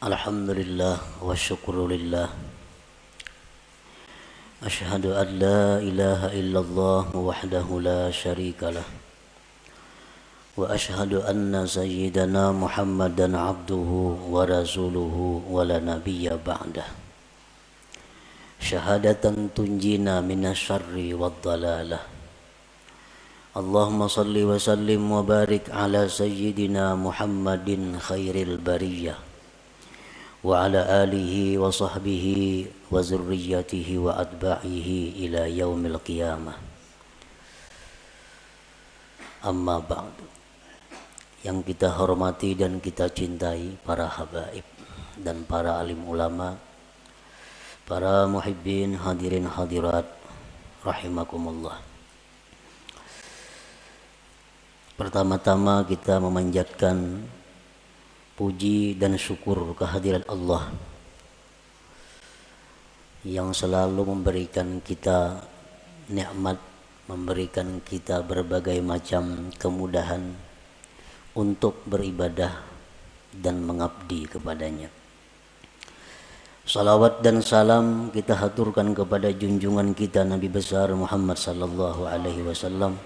Alhamdulillah wa syukurulillah. Ashhadu an la ilaha illallah wahdahu la syarikalah. Wa ashhadu anna sayyidana Muhammadan abduhu wa rasuluhu wa la nabiyya ba'dah. Syahadatan tunjina minasyarri wad dalalah. Allahumma salli wa sallim wa barik ala sayyidina Muhammadin khairil bariyah wa ala alihi wa sahbihi wa zurriyatihi wa atba'ihi ila yaumil qiyamah. Amma ba'du. Yang kita hormati dan kita cintai para habaib dan para alim ulama, para muhibbin hadirin hadirat rahimakumullah. Pertama-tama kita memanjatkan puji dan syukur kehadirat Allah yang selalu memberikan kita nikmat, memberikan kita berbagai macam kemudahan untuk beribadah dan mengabdi kepadanya. Salawat dan salam kita haturkan kepada junjungan kita Nabi besar Muhammad sallallahu alaihi wasallam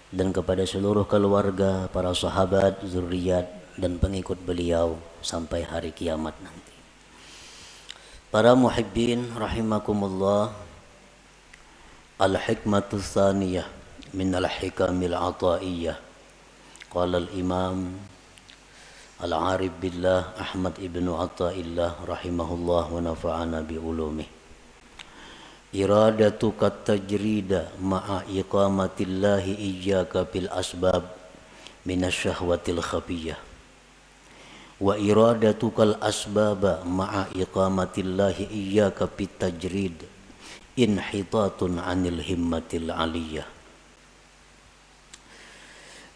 dan kepada seluruh keluarga, para sahabat, zuriat dan pengikut beliau sampai hari kiamat nanti. Para muhibbin rahimakumullah, al-hikmatu tsaniyah min al-hikamil ataiyah. Qala al-imam al-arif billah Ahmad ibnu Athaillah rahimahullah wa nafa'ana bi ulumih. Iradatu kat tajrida ma'a iqamatillahi iyyaka bil asbab minasyahwatil khafiyah. Wa iradatukal asbaba ma'a iqamatillahi iyyaka bit tajrid inhitatun anil himmatil aliyah.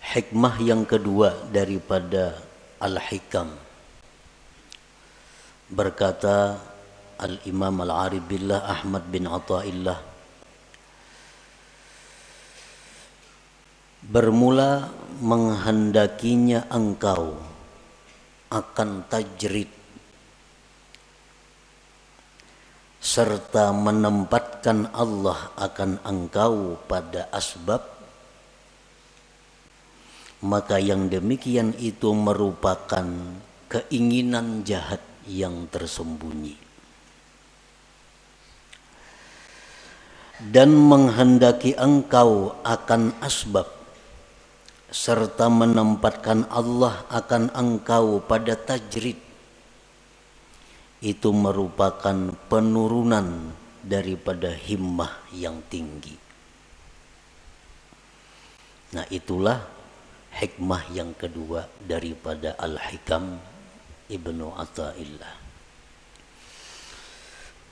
Hikmah yang kedua daripada al-hikam, berkata al-imam al-arif billah Ahmad bin Athaillah, bermula menghendakinya engkau akan tajrid serta menempatkan Allah akan engkau pada asbab, maka yang demikian itu merupakan keinginan jahat yang tersembunyi. Dan menghendaki engkau akan asbab serta menempatkan Allah akan engkau pada tajrid, itu merupakan penurunan daripada himmah yang tinggi. Nah, itulah hikmah yang kedua daripada Al-Hikam Ibnu Athaillah.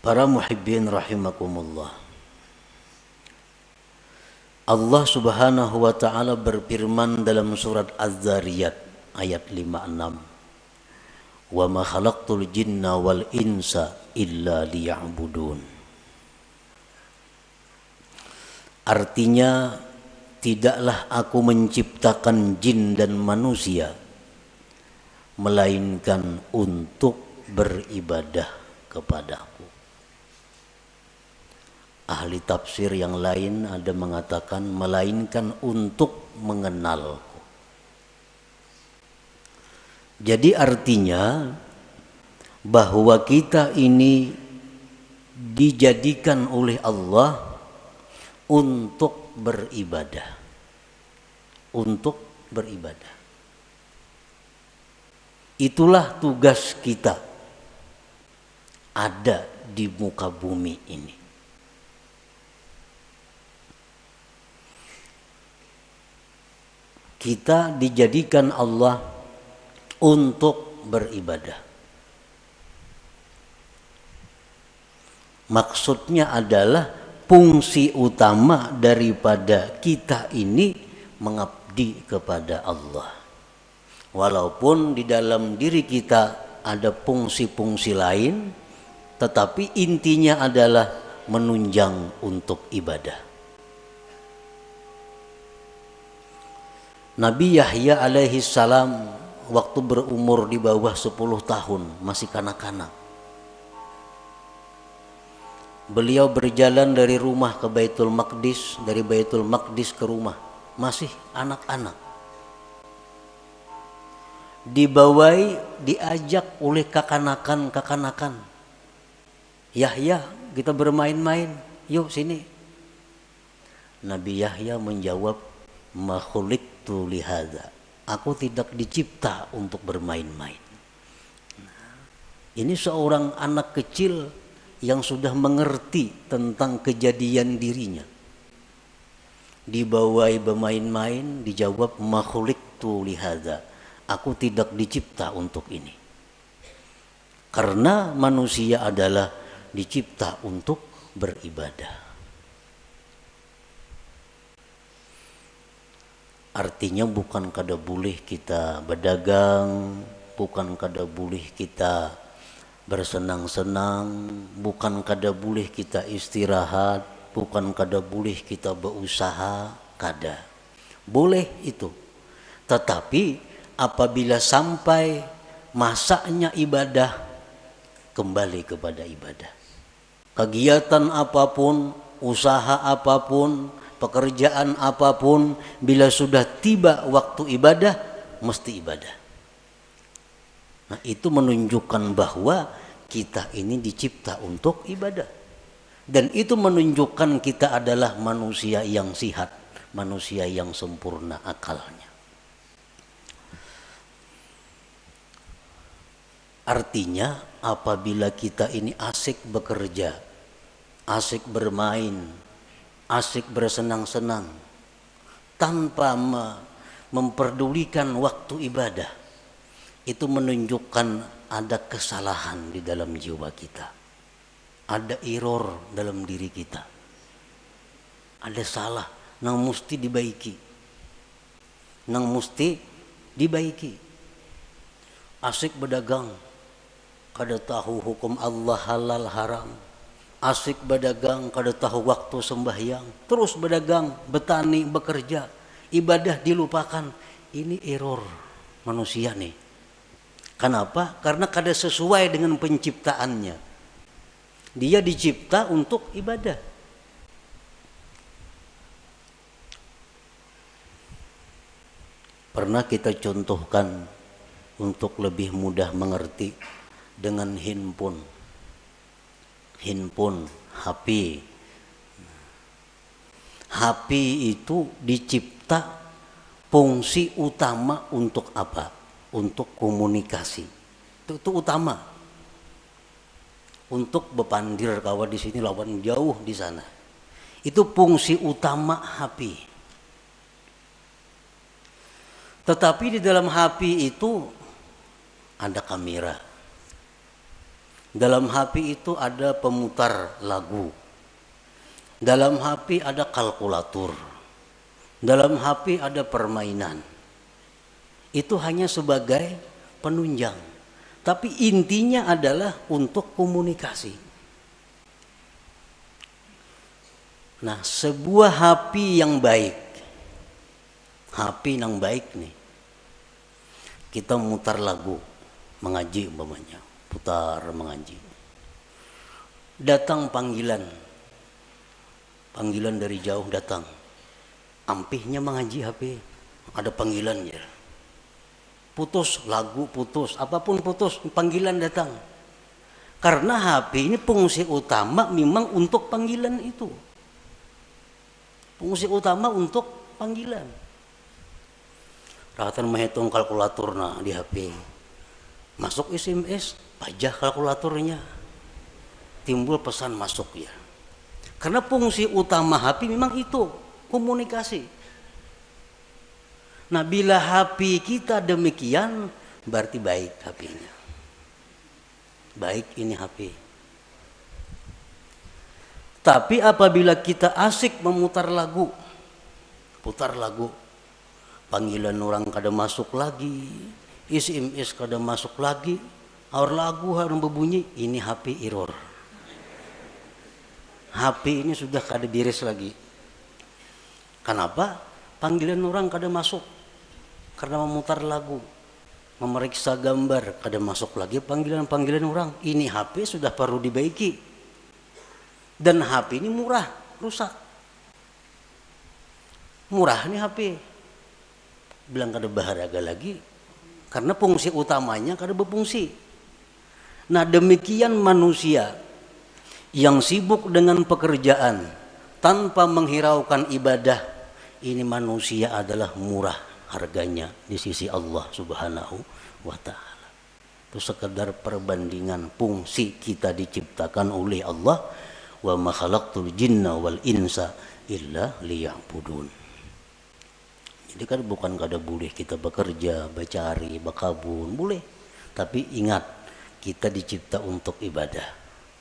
Para muhibbin rahimakumullah, Allah subhanahu wa ta'ala berfirman dalam surat Az-Zariyat ayat 56, wa ma khalaqtul jinna wal insa illa liya'budun. Artinya, tidaklah aku menciptakan jin dan manusia melainkan untuk beribadah kepadaku. Ahli tafsir yang lain ada mengatakan melainkan untuk mengenalku. Jadi artinya bahwa kita ini dijadikan oleh Allah untuk beribadah. Untuk beribadah. Itulah tugas kita ada di muka bumi ini. Kita dijadikan Allah untuk beribadah. Maksudnya adalah fungsi utama daripada kita ini mengabdi kepada Allah. Walaupun di dalam diri kita ada fungsi-fungsi lain, tetapi intinya adalah menunjang untuk ibadah. Nabi Yahya alaihi salam waktu berumur di bawah 10 tahun, masih kanak-kanak. Beliau berjalan dari rumah ke Baitul Maqdis, dari Baitul Maqdis ke rumah, masih anak-anak. Dibawai, diajak oleh kakanakan. Yahya, kita bermain-main, yuk sini. Nabi Yahya menjawab, ma khuliqtu lihadza. Aku tidak dicipta untuk bermain-main. Ini seorang anak kecil yang sudah mengerti tentang kejadian dirinya. Dibawai bermain-main, dijawab ma khuliqtu lihadza. Aku tidak dicipta untuk ini. Karena manusia adalah dicipta untuk beribadah. Artinya bukan kada boleh kita berdagang, bukan kada boleh kita bersenang-senang, bukan kada boleh kita istirahat, bukan kada boleh kita berusaha, kada. Boleh itu. Tetapi apabila sampai masanya ibadah, kembali kepada ibadah. Kegiatan apapun, usaha apapun, pekerjaan apapun, bila sudah tiba waktu ibadah, mesti ibadah. Nah, itu menunjukkan bahwa kita ini dicipta untuk ibadah. Dan itu menunjukkan kita adalah manusia yang sihat, manusia yang sempurna akalnya. Artinya apabila kita ini asik bekerja, asik bermain, asik bersenang-senang, tanpa memperdulikan waktu ibadah, itu menunjukkan ada kesalahan di dalam jiwa kita. Ada error dalam diri kita. Ada salah yang mesti dibaiki. Asik berdagang, kada tahu hukum Allah halal haram. Asik berdagang, kada tahu waktu sembahyang, terus berdagang, bertani, bekerja, ibadah dilupakan. Ini error manusia nih. Kenapa? Karena kada sesuai dengan penciptaannya. Dia dicipta untuk ibadah. Pernah kita contohkan untuk lebih mudah mengerti dengan handphone, HP. HP itu dicipta fungsi utama untuk apa? Untuk komunikasi. Itu utama. Untuk bepandir kawan di sini lawan jauh di sana. Itu fungsi utama HP. Tetapi di dalam HP itu ada kamera. Dalam HP itu ada pemutar lagu. Dalam HP ada kalkulator. Dalam HP ada permainan. Itu hanya sebagai penunjang. Tapi intinya adalah untuk komunikasi. Nah, sebuah HP yang baik. HP yang baik nih. Kita mutar lagu, mengaji umpamanya. Putar mengaji. Datang panggilan dari jauh datang. Ampihnya mengaji HP, ada panggilan ya. Putus lagu, putus apapun putus, panggilan datang. Karena HP ini fungsi utama memang untuk panggilan itu. Fungsi utama untuk panggilan. Rahatan menghitung kalkulator di HP. Masuk SMS, pajah kalkulatornya. Timbul pesan masuk ya. Karena fungsi utama HP memang itu, komunikasi. Nah, bila HP kita demikian, berarti baik HP-nya. Baik ini HP. Tapi apabila kita asik memutar lagu, putar lagu, panggilan orang kada masuk lagi, SMS kada masuk lagi, aur lagu harus berbunyi, ini HP error. HP ini sudah kada beres lagi. Kenapa? Panggilan orang kada masuk karena memutar lagu. memeriksa gambar, kada masuk lagi panggilan-panggilan orang. Ini HP sudah perlu dibaiki. Dan HP ini murah, rusak. Murah nih HP. Bilang kada berharga lagi. Karena fungsi utamanya kada berfungsi. Nah demikian manusia yang sibuk dengan pekerjaan tanpa menghiraukan ibadah. Ini manusia adalah murah harganya di sisi Allah Subhanahu wa ta'ala. Itu sekedar perbandingan fungsi kita diciptakan oleh Allah. Wa ma khalaqtul jinna wal insa illa liya'budun. Jadi kan bukan kada boleh kita bekerja, bercari, berkabun, boleh. Tapi ingat, kita dicipta untuk ibadah.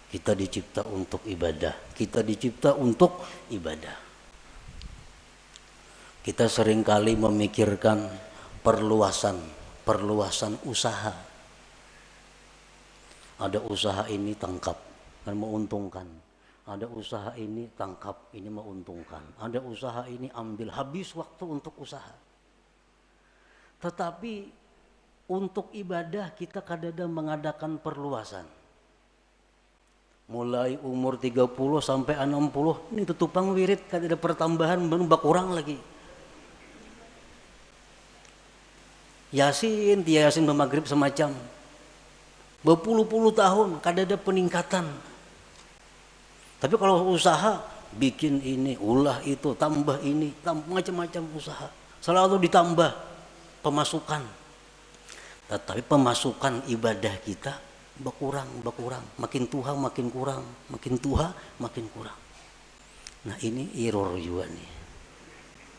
Kita dicipta untuk ibadah. Kita dicipta untuk ibadah. Kita seringkali memikirkan perluasan usaha. Ada usaha ini tangkap dan menguntungkan. Ada usaha ini tangkap, ini menguntungkan. Ada usaha ini ambil, habis waktu untuk usaha. Tetapi untuk ibadah kita kadang-kadang mengadakan perluasan. Mulai umur 30 sampai 60, ini tutupang wirid, kadang ada pertambahan, berkurang lagi. Yasin, tiap Yasin bermaghrib semacam. Berpuluh-puluh tahun, kadang ada peningkatan. Tapi kalau usaha, bikin ini, ulah itu, tambah ini, macam-macam usaha. Selalu ditambah pemasukan. Tetapi pemasukan ibadah kita berkurang. Makin tua makin kurang, makin tua makin kurang. Nah ini error juga nih.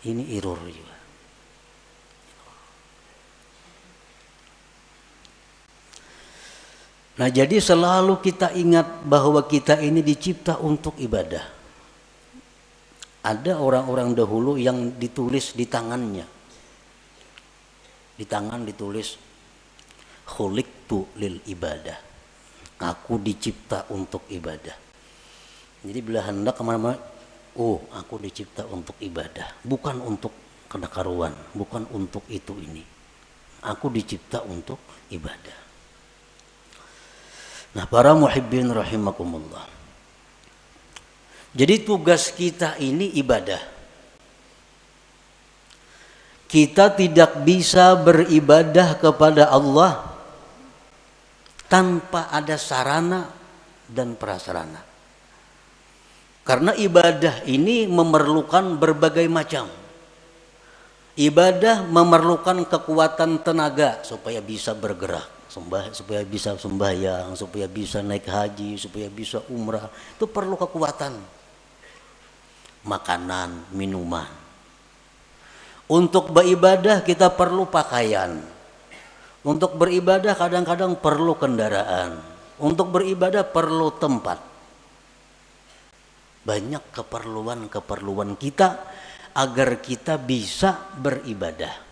Ini error juga. Nah jadi selalu kita ingat bahwa kita ini dicipta untuk ibadah. Ada orang-orang dahulu yang ditulis di tangannya. Di tangan ditulis khuliqtu lil ibadah. Aku dicipta untuk ibadah. Jadi bila hendak kemana-mana, oh aku dicipta untuk ibadah. Bukan untuk kedakaruan, bukan untuk itu ini. Aku dicipta untuk ibadah. Nah para muhibbin rahimakumullah. Jadi tugas kita ini ibadah. Kita tidak bisa beribadah kepada Allah tanpa ada sarana dan prasarana. Karena ibadah ini memerlukan berbagai macam. Ibadah memerlukan kekuatan tenaga supaya bisa bergerak. Supaya bisa sembahyang, supaya bisa naik haji, supaya bisa umrah, itu perlu kekuatan. Makanan, minuman. Untuk beribadah kita perlu pakaian. Untuk beribadah kadang-kadang perlu kendaraan. Untuk beribadah perlu tempat. Banyak keperluan kita agar kita bisa beribadah.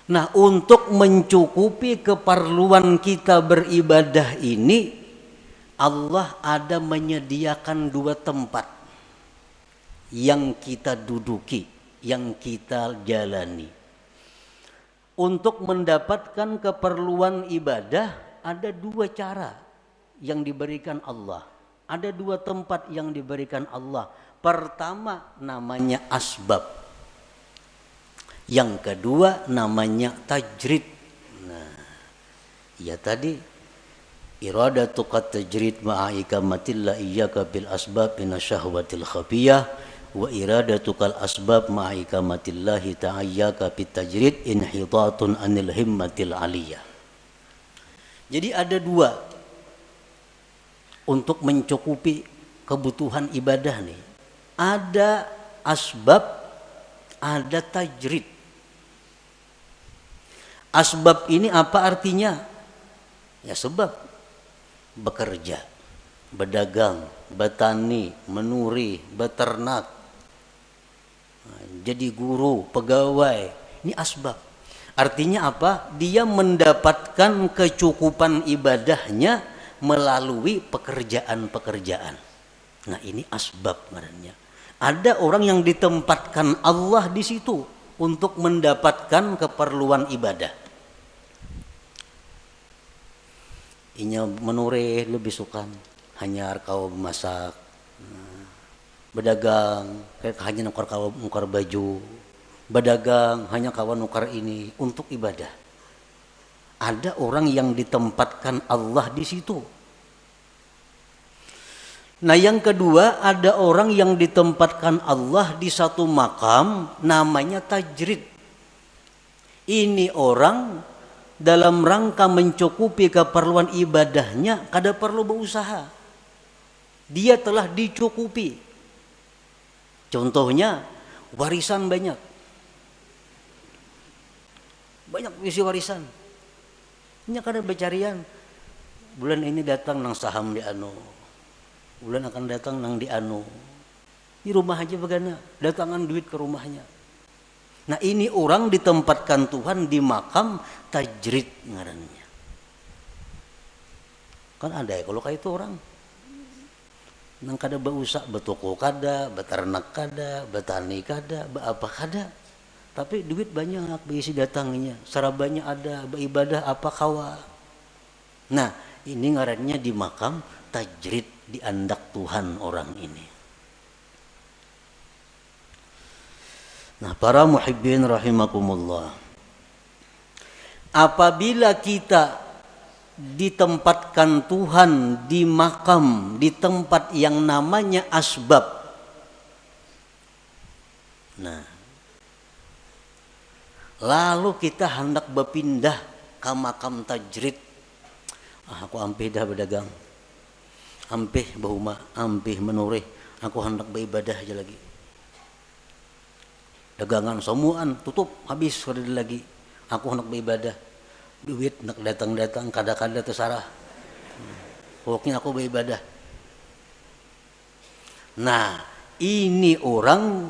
Nah, untuk mencukupi keperluan kita beribadah ini, Allah ada menyediakan dua tempat yang kita duduki, yang kita jalani. Untuk mendapatkan keperluan ibadah, ada dua cara yang diberikan Allah. Ada dua tempat yang diberikan Allah. Pertama namanya asbab. Yang kedua namanya tajrid. Nah, ya tadi iradatu qad tajrid ma'a ikamatillah iyyaka bil asbab minasyahwatil khafiyah wa iradatu kal asbab ma'a ikamatillah ta'ayyaka bit tajrid inhitatun anil himmatil aliyah. Jadi ada dua untuk mencukupi kebutuhan ibadah nih. Ada asbab, ada tajrid. Asbab ini apa artinya? Ya sebab bekerja, berdagang, bertani, menuri, beternak, jadi guru, pegawai. Ini asbab. Artinya apa? Dia mendapatkan kecukupan ibadahnya melalui pekerjaan-pekerjaan. Nah ini asbab sebenarnya. Ada orang yang ditempatkan Allah di situ untuk mendapatkan keperluan ibadah. Inya menure lebih sukan hanya kau masak, berdagang kayak hanya nukar baju, berdagang hanya kawan nukar ini untuk ibadah. Ada orang yang ditempatkan Allah di situ. Nah yang kedua, ada orang yang ditempatkan Allah di satu makam namanya tajrid. Ini orang dalam rangka mencukupi keperluan ibadahnya kada perlu berusaha. Dia telah dicukupi. Contohnya warisan banyak. Banyak isi warisan. Ini kada becarian. Bulan ini datang nang saham di anu. Bulan akan datang nang di anu. Di rumah aja begana, datangan duit ke rumahnya. Nah ini orang ditempatkan Tuhan di makam tajrid ngarannya. Kan ada ya kalau kayak itu orang. Nang kada bausak betoko kada, beternak kada, betani kada, apa kada. Tapi duit banyak beisi datangnya, sarabanya ada, beribadah apa kawa. Nah ini ngarannya di makam tajrid, diandak Tuhan orang ini. Nah para muhibbin rahimakumullah, apabila kita ditempatkan Tuhan di makam, di tempat yang namanya asbab, nah lalu kita hendak berpindah ke makam tajrid, aku ampih dah berdagang, ampih bahuma, ampih menurih, aku hendak beribadah aja lagi. Dagangan semuaan tutup habis kada lagi. Aku hendak beribadah. Duit nak datang-datang kada-kada tersarah. Pokoknya aku beribadah. Nah, ini orang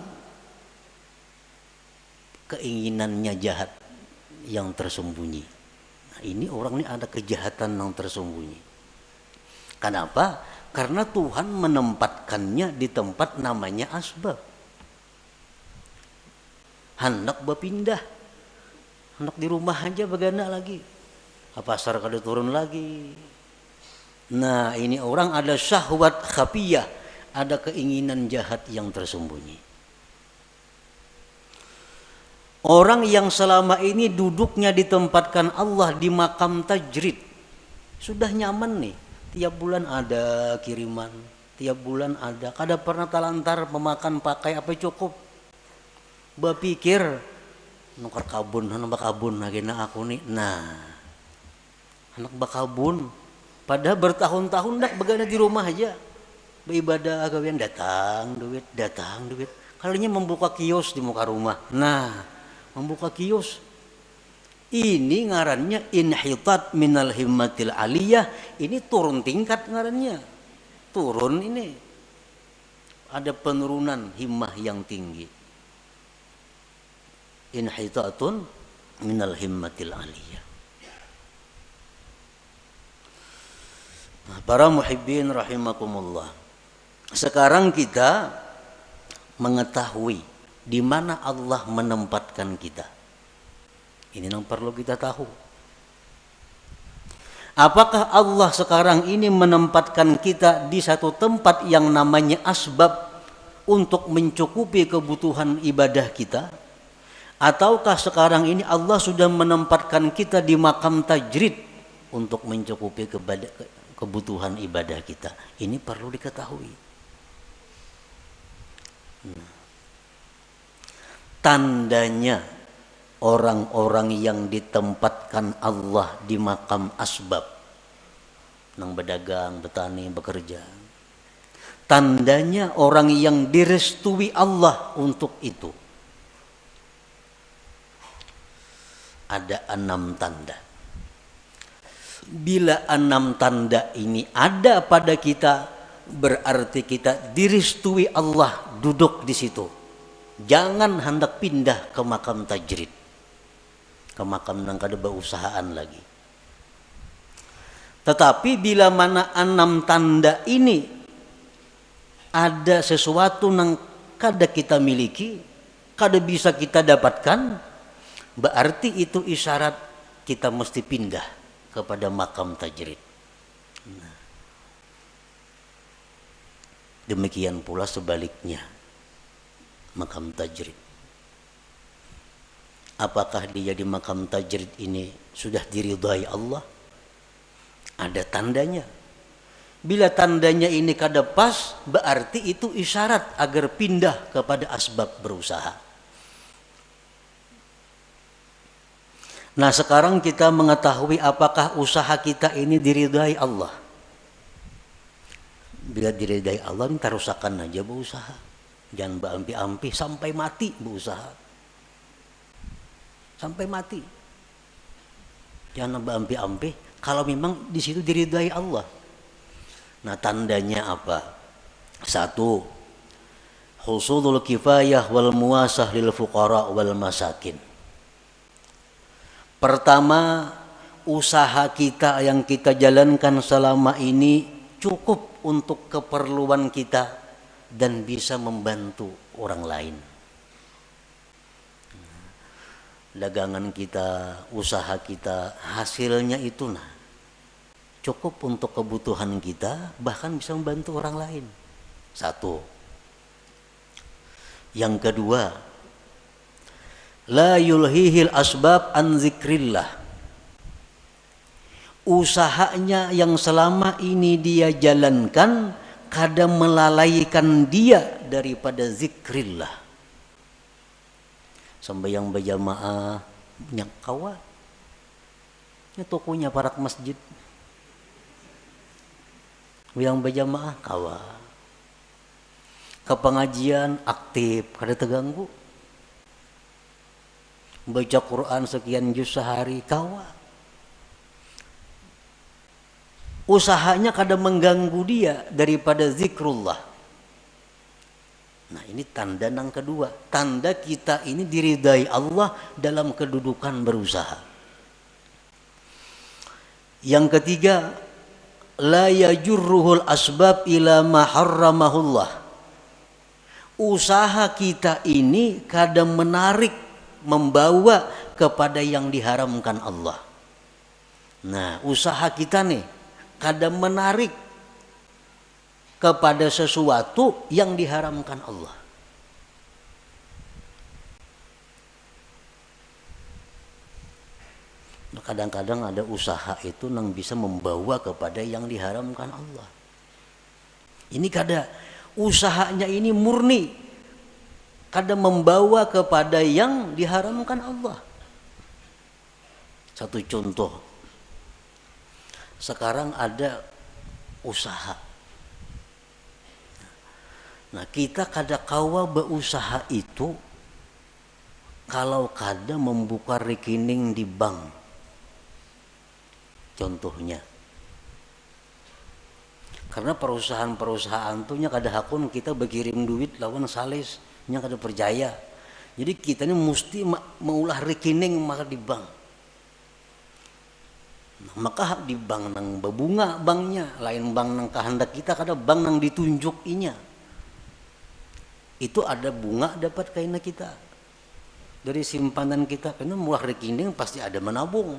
keinginannya jahat yang tersembunyi. Nah, ini orang ini ada kejahatan yang tersembunyi. Kenapa? Karena Tuhan menempatkannya di tempat namanya asbab. Hendak berpindah, hendak di rumah aja begana lagi, pasar kada turun lagi. Nah ini orang ada syahwat khafiyah, ada keinginan jahat yang tersembunyi. Orang yang selama ini duduknya ditempatkan Allah di makam tajrid, sudah nyaman nih, tiap bulan ada kiriman, tiap bulan ada, kada pernah talantar memakan pakai apa cukup. Berpikir nukar kabun, anak bakabun lagi na aku nih. Nah, anak bakabun, padahal bertahun-tahun dak begana di rumah aja, beribadah gawian datang duit. Kalinya membuka kios di muka rumah. Nah, membuka kios. Ini ngarannya inhitat minal himmatil aliyah. Ini turun tingkat ngarannya. Turun ini. Ada penurunan himmah yang tinggi. Inhitatun minal himmatil aliyah. Nah, para muhibbin rahimakumullah. Sekarang kita mengetahui di mana Allah menempatkan kita. Ini yang perlu kita tahu. Apakah Allah sekarang ini menempatkan kita di satu tempat yang namanya asbab untuk mencukupi kebutuhan ibadah kita? Ataukah sekarang ini Allah sudah menempatkan kita di makam tajrid untuk mencukupi kebutuhan ibadah kita? Ini perlu diketahui. Tandanya orang-orang yang ditempatkan Allah di makam asbab, nang berdagang, bertani, bekerja. Tandanya orang yang direstui Allah untuk itu. Ada 6 tanda. Bila 6 tanda ini ada pada kita, berarti kita direstui Allah duduk di situ. Jangan hendak pindah ke makam tajrid, ke makam nang kada berusahaan lagi. Tetapi bila mana 6 tanda ini ada sesuatu nang kada kita miliki, kada bisa kita dapatkan, berarti itu isyarat kita mesti pindah kepada makam tajrid. Nah, demikian pula sebaliknya, makam tajrid. Apakah dia di makam tajrid ini sudah diridhai Allah? Ada tandanya. Bila tandanya ini kada pas, berarti itu isyarat agar pindah kepada asbab berusaha. Nah, sekarang kita mengetahui apakah usaha kita ini diridhai Allah. Bila diridhai Allah, ini tarusakan aja berusaha. Jangan berampi-ampi sampai mati berusaha. Sampai mati. Jangan berampi-ampi kalau memang di situ diridhai Allah. Nah, tandanya apa? 1. Husulul kifayah wal muasah lil fuqara wal masakin. Pertama, usaha kita yang kita jalankan selama ini cukup untuk keperluan kita dan bisa membantu orang lain. Dagangan kita, usaha kita, hasilnya itu cukup untuk kebutuhan kita, bahkan bisa membantu orang lain. 1. Yang kedua, la yulhihil asbab an zikrillah. Usahanya yang selama ini dia jalankan kadang melalaikan dia daripada zikrillah. Sembahyang berjamaah nyakawa. Ini tokonya parak masjid. Yang berjamaah kawa. Ke pengajian aktif, kada terganggu. Baca Quran sekian juz sehari kawa. Usahanya kada mengganggu dia daripada zikrullah. Nah, ini tanda yang kedua. Tanda kita ini diridai Allah dalam kedudukan berusaha. Yang ketiga, la yajurruhul asbab ila ma harramahullah. Usaha kita ini kadang menarik, membawa kepada yang diharamkan Allah. Nah, usaha kita nih kadang menarik kepada sesuatu yang diharamkan Allah. Kadang-kadang ada usaha itu yang bisa membawa kepada yang diharamkan Allah. Ini kada usahanya ini murni, kada membawa kepada yang diharamkan Allah. Satu contoh, sekarang ada usaha. Nah, kita kada kawa berusaha itu kalau kada membuka rekening di bank. Contohnya, karena perusahaan-perusahaan tuh nya kada hakun kita berkirim duit lawan sales nya kada percaya. Jadi kita ini mesti maulah rekening maka di bank. Nah, maka di bank nang berbunga banknya, lain bank nang kehendak kita kada bank nang ditunjuk inya. Itu ada bunga dapat kaina kita dari simpanan kita, karena mulah rekening pasti ada menabung.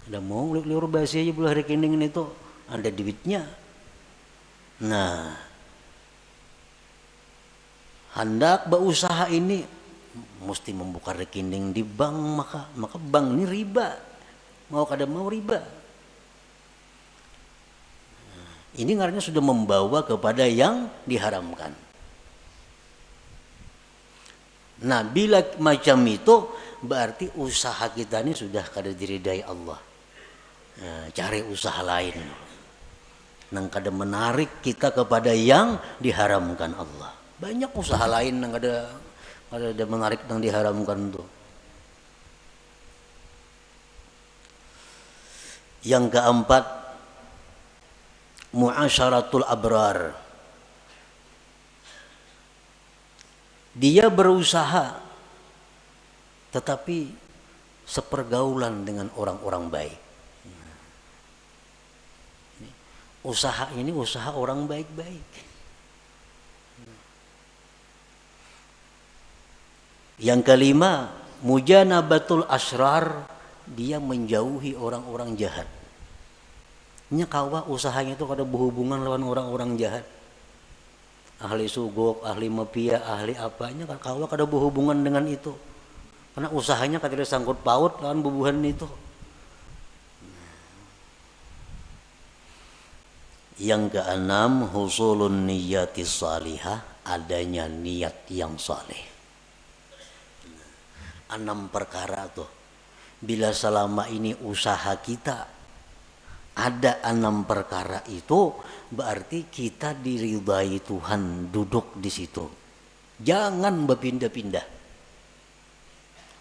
Ada mau liur basi aja bulah rekening itu ada duitnya. Nah, hendak berusaha ini mesti membuka rekening di bank, maka bank ini riba. Mau kada mau riba. Ini ngarannya sudah membawa kepada yang diharamkan. Nah, bila macam itu berarti usaha kita ini sudah kada diridai Allah. Nah, cari usaha lain nang kada menarik kita kepada yang diharamkan Allah. Banyak usaha lain nang kada menarik nang diharamkan itu. Yang keempat, muasyaratul abrar. Dia berusaha tetapi sepergaulan dengan orang-orang baik. Usaha ini usaha orang baik-baik. Yang kelima, mujanabatul asrar, dia menjauhi orang-orang jahat. Nya kawa usahanya itu kada berhubungan lawan orang-orang jahat. Ahli sugok, ahli mafia, ahli apanya kawa kada berhubungan dengan itu. Karena usahanya kada sangkut paut lawan bubuhan itu. Yang keenam, husulun niyati salihah, adanya niat yang saleh. 6 perkara tuh. Bila selama ini usaha kita ada 6 perkara itu, berarti kita diridai Tuhan duduk di situ. Jangan berpindah-pindah.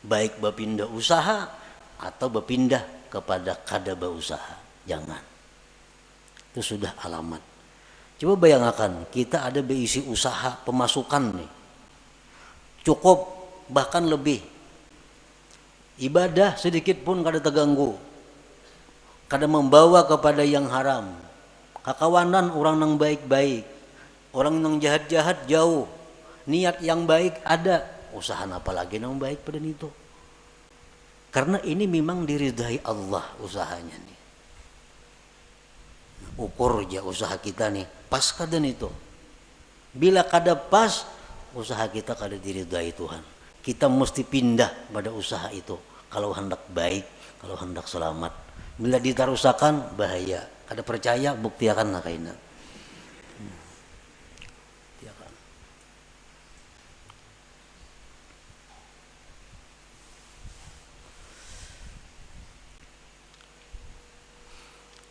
Baik berpindah usaha atau berpindah kepada kada berusaha. Jangan. Itu sudah alamat. Coba bayangkan, kita ada berisi usaha pemasukan nih. Cukup, bahkan lebih. Ibadah sedikit pun kada terganggu. Kada membawa kepada yang haram. Kakawanan orang yang baik-baik. Orang yang jahat-jahat jauh. Niat yang baik ada. Usaha apa lagi yang baik pada itu. Karena ini memang diridai Allah usahanya nih. Ukur aja usaha kita nih, pas kada itu. Bila kada pas, usaha kita kada diridai Tuhan. Kita mesti pindah pada usaha itu. Kalau hendak baik, kalau hendak selamat. Bila ditarusakan, bahaya. Kada percaya, buktiakan lah kaina.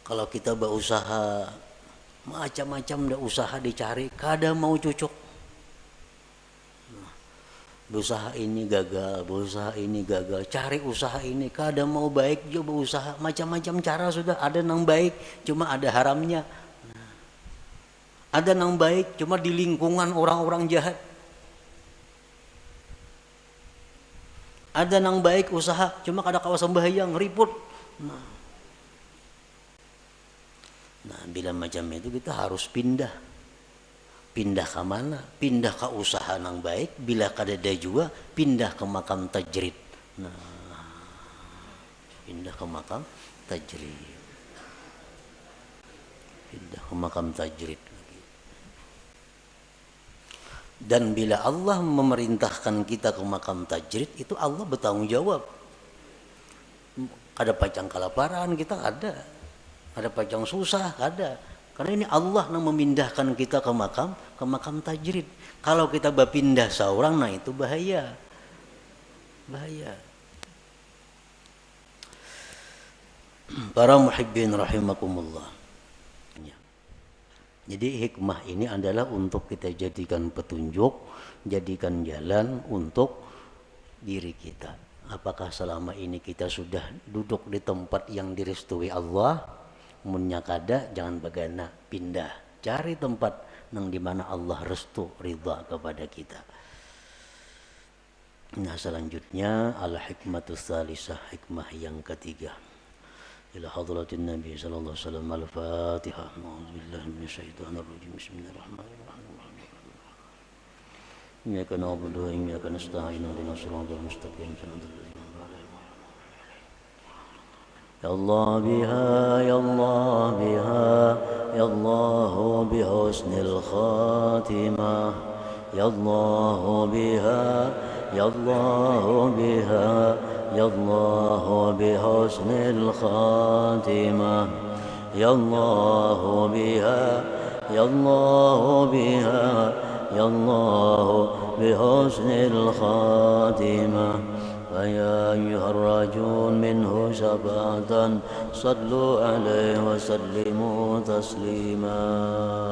Kalau kita berusaha macam-macam dah usaha dicari, kada mau cocok. Berusaha ini gagal, berusaha ini gagal, cari usaha ini kada mau baik juga berusaha, macam-macam cara sudah. Ada yang baik, cuma ada haramnya. Ada yang baik, cuma di lingkungan orang-orang jahat. Ada yang baik usaha, cuma kada kawasan bahaya, ngeriput. Nah, bila macam itu kita harus pindah. Pindah ke mana? Pindah ke usaha yang baik. Bila kadada juga, pindah ke makam tajrid. Nah, pindah ke makam tajrid. Pindah ke makam tajrid. Dan bila Allah memerintahkan kita ke makam tajrid, itu Allah bertanggung jawab. Kada pacang kelaparan kita ada. Ada pacang susah, ada. Karena ini Allah yang memindahkan kita ke makam tajrid. Kalau kita berpindah seorang, nah itu bahaya. Bahaya. Para muhibbin rahimakumullah. Jadi hikmah ini adalah untuk kita jadikan petunjuk, jadikan jalan untuk diri kita. Apakah selama ini kita sudah duduk di tempat yang direstui Allah? Munnya kada, jangan bagana, pindah, cari tempat nang dimana Allah restu ridha kepada kita. Nah, selanjutnya al-hikmatus salisah, hikmah yang ketiga. Ila hadratin Nabi sallallahu alaihi wasallam, al-Fatihah. A'udzubillahi minasyaitonir rajim. Bismillahirrahmanirrahim. Iyyaka na'budu wa iyyaka nasta'in. Ihdinas siratal mustaqim. Ya Allah biha, ya Allah biha, ya Allah bihusnil khatimah. Ya Allah biha, ya Allah biha, ya Allah bihusnil khatimah. Ya Allah biha, ya Allah biha, ya Allah bihusnil khatimah. فيا أيها الراجون منه شفاعة صلوا عليه وسلموا تسليما.